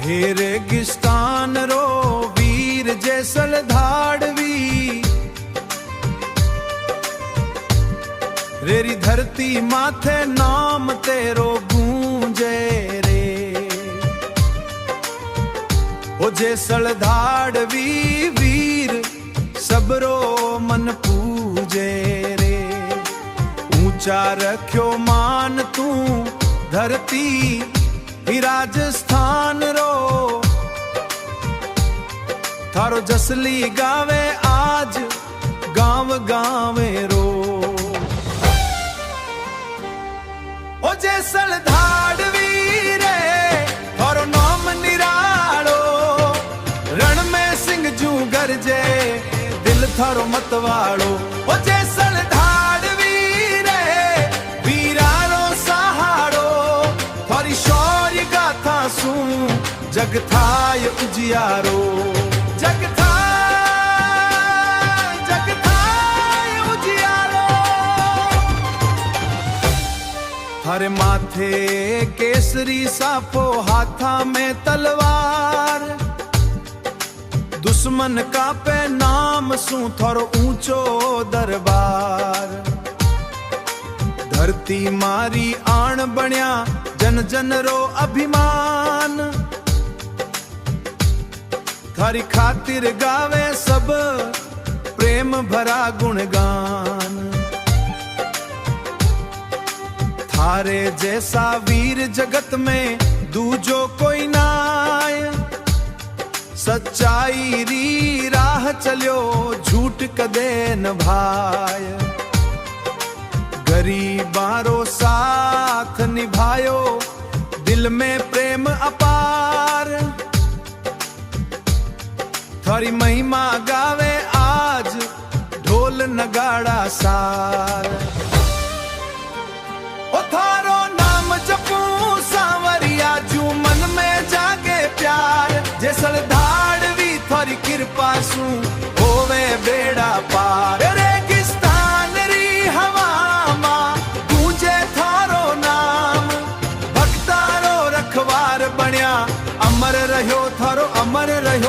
हे रेगिस्तान रो वीर जैसल धाड़वी, रेरी धरती माथे नाम तेरो गूंजे रे। ओ जैसल धाड़वी वीर सबरो मन पूजे रे। ऊंचा रख्यो मान तू धरती ही राजस्थान रो, थारो जसली गावे आज गांव गावे रो। ओ जैसल धाड़वी रे थारो नाम निरालो, रण में सिंह जू गरजे दिल थारो मतवाड़ो। ओ जैसल धाड़वी रे वीरारो सहारो, थारी शौर्य गाथा सू जग थाय उजियारो। जग थाय उजियारो। थारे माथे केसरी साफो हाथा में तलवार, दुश्मन का पे नाम सू थारो ऊंचो दरबार। धरती मारी आण बण्या जन जन रो अभिमान, थारी खातिर गावे सब प्रेम भरा गुणगान। थारे जैसा वीर जगत में दूजो कोई नाय, सच्चाई री राह चलियो झूठ कदे न भाय। गरीबारो साथ निभायो दिल में प्रेम अपार, थारी महिमा गावे आज ढोल नगाड़ा सार। ओ थारो नाम जपू सांवरिया जू मन में जागे प्यार। जैसल धाड़वी थारी कृपा सू होवे बेड़ा पार। रेगिस्तान री हवा मां गूंजे थारो नाम, भक्तारो रखवार बण्या अमर रह्यो थारो अमर रह्यो।